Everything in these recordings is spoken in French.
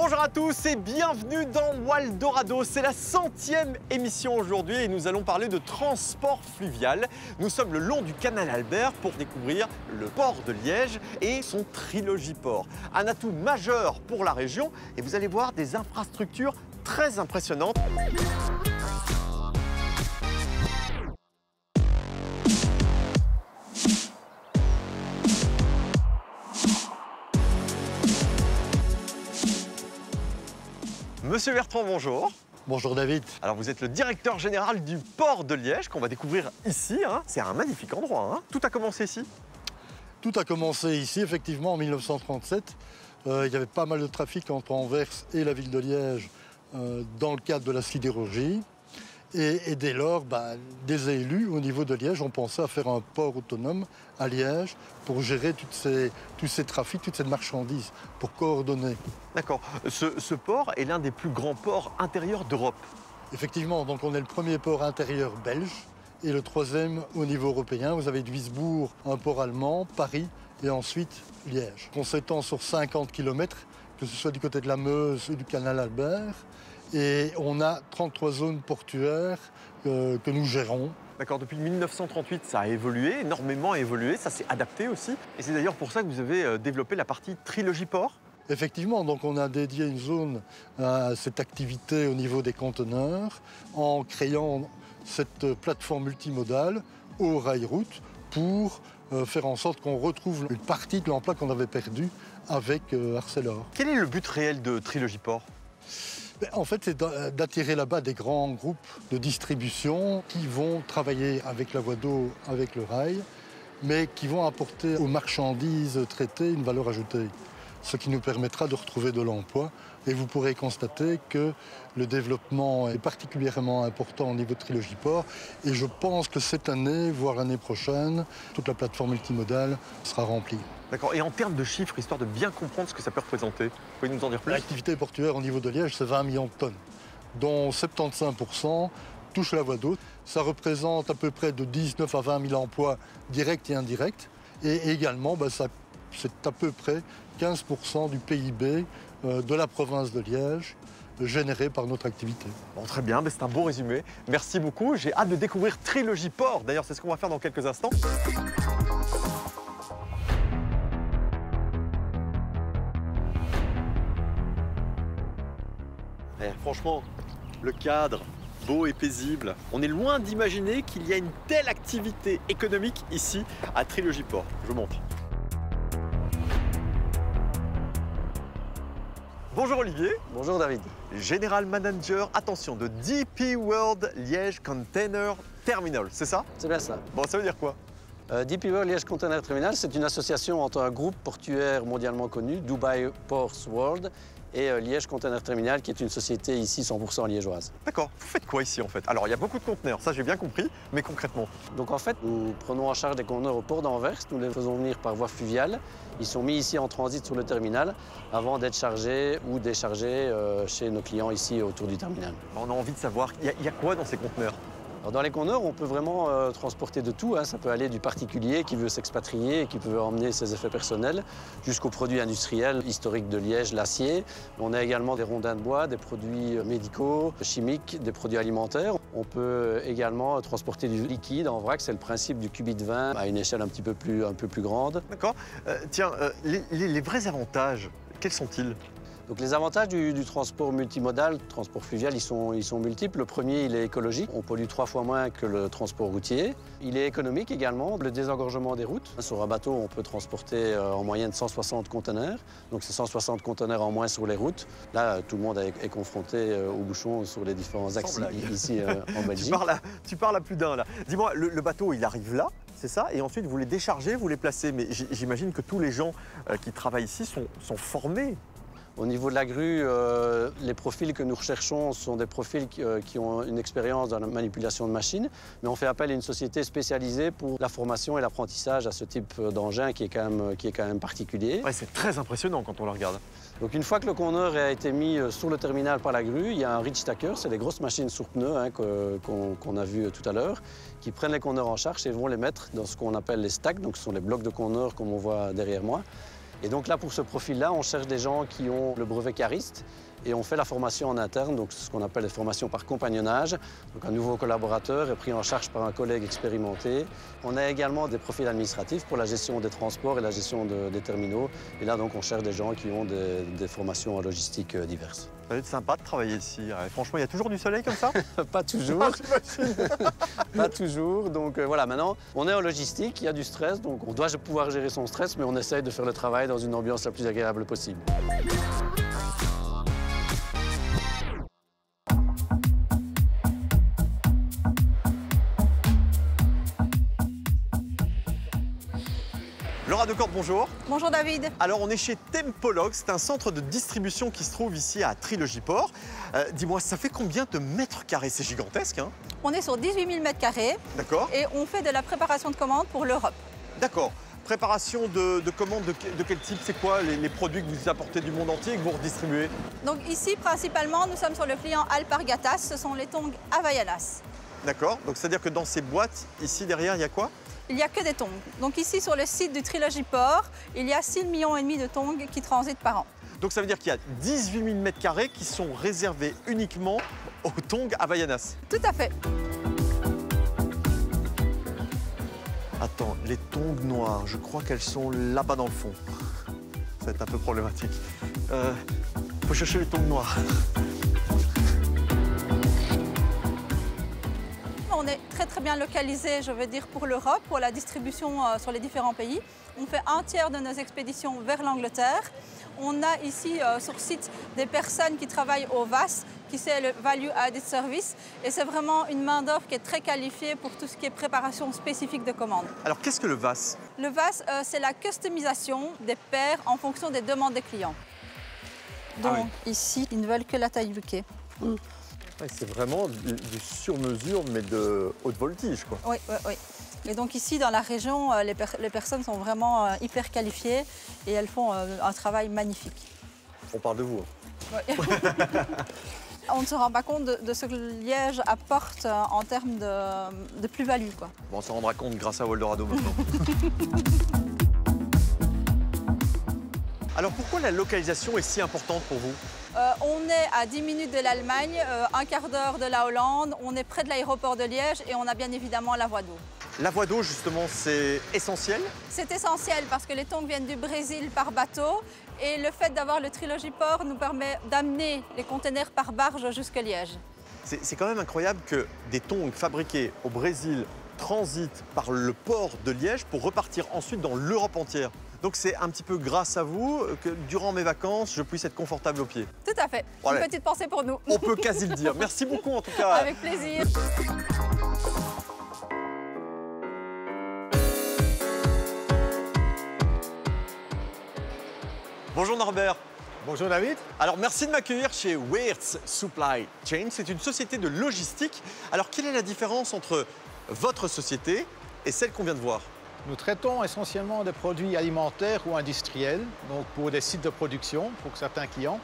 Bonjour à tous et bienvenue dans Waldorado. C'est la 100e émission aujourd'hui et nous allons parler de transport fluvial. Nous sommes le long du canal Albert pour découvrir le port de Liège et son Trilogy-Port. Un atout majeur pour la région et vous allez voir des infrastructures très impressionnantes. Monsieur Bertrand, bonjour. Bonjour David. Alors vous êtes le directeur général du port de Liège qu'on va découvrir ici. C'est un magnifique endroit. Tout a commencé ici? Tout a commencé ici, effectivement, en 1937. Il y avait pas mal de trafic entre Anvers et la ville de Liège dans le cadre de la sidérurgie. Et dès lors, des élus au niveau de Liège ont pensé à faire un port autonome à Liège pour gérer tous ces trafics, toute cette marchandise, pour coordonner. D'accord. Ce port est l'un des plus grands ports intérieurs d'Europe. Effectivement, donc on est le premier port intérieur belge et le troisième au niveau européen. Vous avez Duisbourg, un port allemand, Paris et ensuite Liège. On s'étend sur 50 km, que ce soit du côté de la Meuse ou du canal Albert. Et on a 33 zones portuaires que nous gérons. D'accord, depuis 1938, ça a évolué, énormément évolué, ça s'est adapté aussi. Et c'est d'ailleurs pour ça que vous avez développé la partie Trilogy-Port. Effectivement, donc on a dédié une zone à cette activité au niveau des conteneurs en créant cette plateforme multimodale au rail-route pour faire en sorte qu'on retrouve une partie de l'emploi qu'on avait perdu avec Arcelor. Quel est le but réel de Trilogy-Port ? En fait, c'est d'attirer là-bas des grands groupes de distribution qui vont travailler avec la voie d'eau, avec le rail, mais qui vont apporter aux marchandises traitées une valeur ajoutée, ce qui nous permettra de retrouver de l'emploi. Et vous pourrez constater que le développement est particulièrement important au niveau de Trilogy-Port. Et je pense que cette année, voire l'année prochaine, toute la plateforme multimodale sera remplie. D'accord. Et en termes de chiffres, histoire de bien comprendre ce que ça peut représenter, vous pouvez nous en dire plus ? L'activité portuaire au niveau de Liège, c'est 20 millions de tonnes, dont 75% touchent la voie d'eau. Ça représente à peu près de 19 à 20 000 emplois directs et indirects. Et également, c'est à peu près 15% du PIB de la province de Liège généré par notre activité. Bon, très bien, c'est un beau résumé. Merci beaucoup. J'ai hâte de découvrir Trilogy-Port. D'ailleurs, c'est ce qu'on va faire dans quelques instants. Franchement, le cadre, beau et paisible. On est loin d'imaginer qu'il y a une telle activité économique ici à Trilogy-Port. Je vous montre. Bonjour Olivier. Bonjour David. General Manager, attention, de DP World Liège Container Terminal, c'est ça? C'est bien ça. Bon, ça veut dire quoi? DP World Liège Container Terminal, c'est une association entre un groupe portuaire mondialement connu, Dubai Ports World, et Liège Container Terminal, qui est une société ici 100% liégeoise. D'accord. Vous faites quoi ici en fait? Alors il y a beaucoup de conteneurs, ça j'ai bien compris, mais concrètement? Donc en fait, nous prenons en charge des conteneurs au port d'Anvers, nous les faisons venir par voie fluviale. Ils sont mis ici en transit sur le terminal avant d'être chargés ou déchargés chez nos clients ici autour du terminal. On a envie de savoir, il y a quoi dans ces conteneurs? Alors dans les conteneurs, on peut vraiment transporter de tout. Ça peut aller du particulier qui veut s'expatrier et qui peut emmener ses effets personnels jusqu'aux produits industriels historiques de Liège, l'acier. On a également des rondins de bois, des produits médicaux, chimiques, des produits alimentaires. On peut également transporter du liquide en vrac. C'est le principe du cubit de vin à une échelle un peu plus grande. D'accord. Tiens, les vrais avantages, quels sont-ils? Donc les avantages du transport multimodal, transport fluvial, ils sont multiples. Le premier, il est écologique. On pollue 3 fois moins que le transport routier. Il est économique également, le désengorgement des routes. Sur un bateau, on peut transporter en moyenne 160 conteneurs. Donc c'est 160 conteneurs en moins sur les routes. Là, tout le monde est confronté aux bouchons sur les différents axes ici en Belgique. Tu parles à plus d'un là. Dis-moi, le bateau, il arrive là, c'est ça? Et ensuite, vous les déchargez, vous les placez. Mais j'imagine que tous les gens qui travaillent ici sont formés. Au niveau de la grue, les profils que nous recherchons sont des profils qui ont une expérience dans la manipulation de machines, mais on fait appel à une société spécialisée pour la formation et l'apprentissage à ce type d'engin qui est quand même particulier. Ouais, c'est très impressionnant quand on le regarde. Donc une fois que le conteneur a été mis sur le terminal par la grue, il y a un reach stacker, c'est des grosses machines sur pneus qu'on a vues tout à l'heure, qui prennent les conteneurs en charge et vont les mettre dans ce qu'on appelle les stacks, donc ce sont les blocs de conteneurs comme on voit derrière moi. Et donc là, pour ce profil-là, on cherche des gens qui ont le brevet cariste et on fait la formation en interne, donc ce qu'on appelle les formations par compagnonnage. Donc un nouveau collaborateur est pris en charge par un collègue expérimenté. On a également des profils administratifs pour la gestion des transports et la gestion des terminaux. Et là, donc, on cherche des gens qui ont des formations en logistique diverses. Ça va être sympa de travailler ici. Franchement, il y a toujours du soleil comme ça? Pas toujours. Pas toujours. Donc voilà, maintenant, on est en logistique, il y a du stress, donc on doit pouvoir gérer son stress, mais on essaye de faire le travail dans une ambiance la plus agréable possible. Laura Decorte, bonjour. Bonjour David. Alors on est chez Tempolog, c'est un centre de distribution qui se trouve ici à Trilogy-Port. Dis-moi, ça fait combien de mètres carrés? C'est gigantesque, hein? On est sur 18 000 m². D'accord. Et on fait de la préparation de commandes pour l'Europe. D'accord. Préparation de commandes de quel type? C'est quoi les produits que vous apportez du monde entier et que vous redistribuez? Donc ici, principalement, nous sommes sur le client Alpargatas. Ce sont les tongs Havaianas. D'accord. Donc c'est-à-dire que dans ces boîtes, ici derrière, il y a quoi? Il n'y a que des tongs. Donc ici, sur le site du Trilogy-Port, il y a 6,5 millions de tongs qui transitent par an. Donc ça veut dire qu'il y a 18 000 m² qui sont réservés uniquement aux tongs Havaianas. Tout à fait. Attends, les tongs noires, je crois qu'elles sont là-bas dans le fond. Ça va être un peu problématique. Faut chercher les tongs noirs. On est très bien localisé, je veux dire, pour l'Europe, pour la distribution sur les différents pays. On fait un tiers de nos expéditions vers l'Angleterre. On a ici sur site des personnes qui travaillent au VAS, qui c'est le Value Added Service. Et c'est vraiment une main-d'œuvre qui est très qualifiée pour tout ce qui est préparation spécifique de commandes. Alors qu'est-ce que le VAS? Le VAS, c'est la customisation des paires en fonction des demandes des clients. Donc ici, ils ne veulent que la taille UK. Ouais, c'est vraiment du sur-mesure, mais de haute voltige, quoi. Oui. Et donc ici, dans la région, les personnes sont vraiment hyper qualifiées et elles font un travail magnifique. On parle de vous. Ouais. On ne se rend pas compte de ce que Liège apporte en termes de plus-value, quoi. Bon, on s'en rendra compte grâce à Waldorado maintenant. Alors pourquoi la localisation est si importante pour vous? On est à 10 minutes de l'Allemagne, un quart d'heure de la Hollande, on est près de l'aéroport de Liège et on a bien évidemment la voie d'eau. La voie d'eau, justement, c'est essentiel? C'est essentiel parce que les tongs viennent du Brésil par bateau et le fait d'avoir le Trilogy-Port nous permet d'amener les containers par barge jusque Liège. C'est quand même incroyable que des tongs fabriqués au Brésil transitent par le port de Liège pour repartir ensuite dans l'Europe entière. Donc c'est un petit peu grâce à vous que durant mes vacances, je puisse être confortable aux pieds. Tout à fait. Voilà. Une petite pensée pour nous. On peut quasi le dire. Merci beaucoup en tout cas. Avec plaisir. Bonjour Norbert. Bonjour David. Alors merci de m'accueillir chez Weerts Supply Chain. C'est une société de logistique. Alors quelle est la différence entre votre société et celle qu'on vient de voir? Nous traitons essentiellement des produits alimentaires ou industriels, donc pour des sites de production, pour certains clients.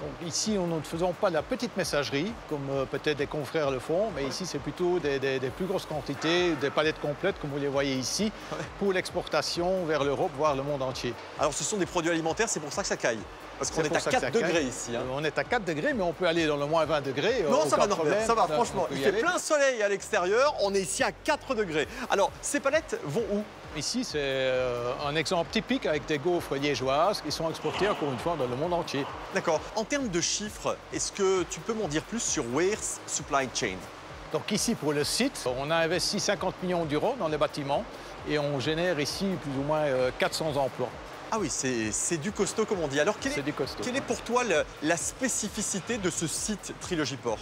Donc ici, nous ne faisons pas de la petite messagerie, comme peut-être des confrères le font, mais ici, c'est plutôt des plus grosses quantités, des palettes complètes, comme vous les voyez ici, pour l'exportation vers l'Europe, voire le monde entier. Alors, ce sont des produits alimentaires, c'est pour ça que ça caille. Parce qu'on est à 4 degrés ici. Hein. On est à 4 degrés, mais on peut aller dans le moins 20 degrés. Non, ça va, Norbert, ça va, franchement. Il fait plein soleil à l'extérieur, on est ici à 4 degrés. Alors, ces palettes vont où? Ici, c'est un exemple typique avec des gaufres liégeoises qui sont exportées, encore une fois, dans le monde entier. D'accord. En termes de chiffres, est-ce que tu peux m'en dire plus sur Weerts Supply Chain? Donc ici, pour le site, on a investi 50 millions d'euros dans les bâtiments et on génère ici plus ou moins 400 emplois. Ah oui, c'est du costaud, comme on dit. Alors, quelle est pour toi la spécificité de ce site Trilogy-Port?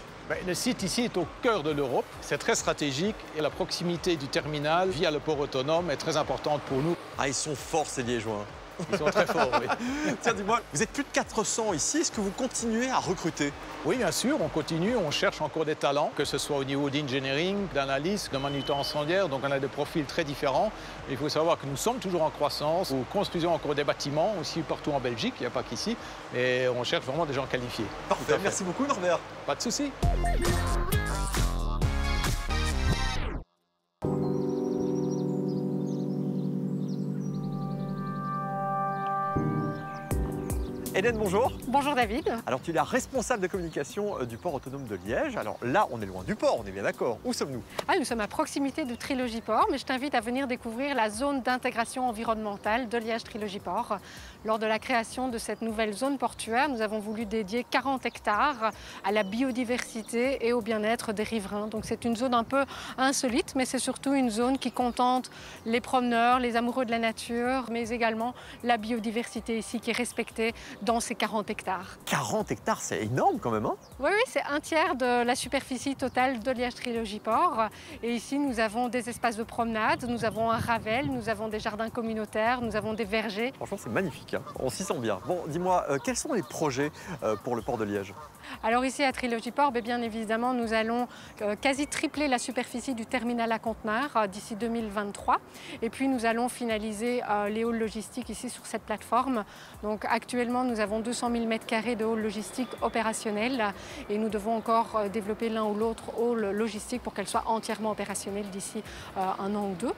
Le site ici est au cœur de l'Europe. C'est très stratégique et la proximité du terminal via le port autonome est très importante pour nous. Ah, ils sont forts, ces Liégeois. Ils sont très forts, oui. Tiens, dis-moi, vous êtes plus de 400 ici. Est-ce que vous continuez à recruter? Oui, bien sûr, on continue. On cherche encore des talents, que ce soit au niveau d'engineering, d'analyse, de manutention incendiaire. Donc, on a des profils très différents. Il faut savoir que nous sommes toujours en croissance. Nous construisons encore des bâtiments, aussi partout en Belgique. Il n'y a pas qu'ici. Et on cherche vraiment des gens qualifiés. Parfait. Merci beaucoup, Norbert. Pas de souci. Hélène, bonjour. Bonjour David. Alors tu es la responsable de communication du port autonome de Liège. Alors là, on est loin du port, on est bien d'accord. Où sommes-nous? Nous sommes à proximité de Trilogy Port, mais je t'invite à venir découvrir la zone d'intégration environnementale de Liège Trilogy Port. Lors de la création de cette nouvelle zone portuaire, nous avons voulu dédier 40 hectares à la biodiversité et au bien-être des riverains. Donc c'est une zone un peu insolite, mais c'est surtout une zone qui contente les promeneurs, les amoureux de la nature, mais également la biodiversité ici qui est respectée dans ces 40 hectares. 40 hectares, c'est énorme quand même, hein? Oui, c'est un tiers de la superficie totale de Liège Trilogy Port. Et ici, nous avons des espaces de promenade, nous avons un ravel, nous avons des jardins communautaires, nous avons des vergers. Franchement, c'est magnifique, hein. On s'y sent bien. Bon, dis-moi, quels sont les projets pour le port de Liège? Alors ici à Trilogy Port, bien évidemment, nous allons quasi tripler la superficie du terminal à conteneurs d'ici 2023. Et puis nous allons finaliser les halls logistiques ici sur cette plateforme. Donc actuellement, nous avons 200 000 m² de halls logistiques opérationnels et nous devons encore développer l'un ou l'autre hall logistique pour qu'elle soit entièrement opérationnelle d'ici un an ou deux.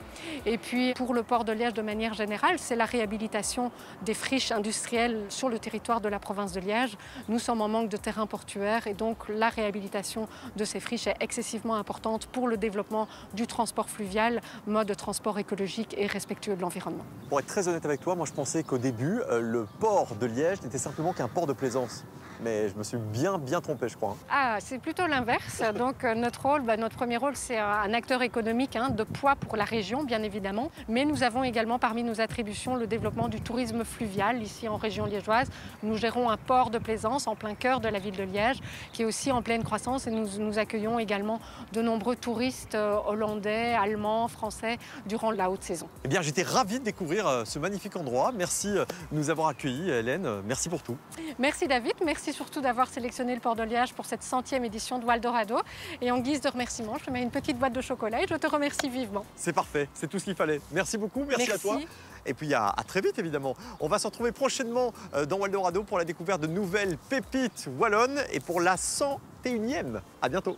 Et puis pour le port de Liège de manière générale, c'est la réhabilitation des friches industrielles sur le territoire de la province de Liège. Nous sommes en manque de terrain portuaire et donc la réhabilitation de ces friches est excessivement importante pour le développement du transport fluvial, mode de transport écologique et respectueux de l'environnement. Pour être très honnête avec toi, moi je pensais qu'au début, le port de Liège n'était simplement qu'un port de plaisance. Mais je me suis bien trompé, je crois. C'est plutôt l'inverse. Donc notre premier rôle, c'est un acteur économique de poids pour la région, bien évidemment. Mais nous avons également parmi nos attributions le développement du tourisme fluvial ici en région liégeoise. Nous gérons un port de plaisance en plein cœur de la ville de Liège, qui est aussi en pleine croissance et nous accueillons également de nombreux touristes hollandais, allemands, français durant la haute saison. Eh bien, j'étais ravi de découvrir ce magnifique endroit. Merci de nous avoir accueillis, Hélène. Merci pour tout. Merci David, merci surtout d'avoir sélectionné le port de Liège pour cette 100e édition de Waldorado. Et en guise de remerciement, je te mets une petite boîte de chocolat et je te remercie vivement. C'est parfait, c'est tout ce qu'il fallait. Merci beaucoup, merci à toi. Et puis à très vite évidemment. On va se retrouver prochainement dans Waldorado pour la découverte de nouvelles pépites wallonnes et pour la 101e. À bientôt.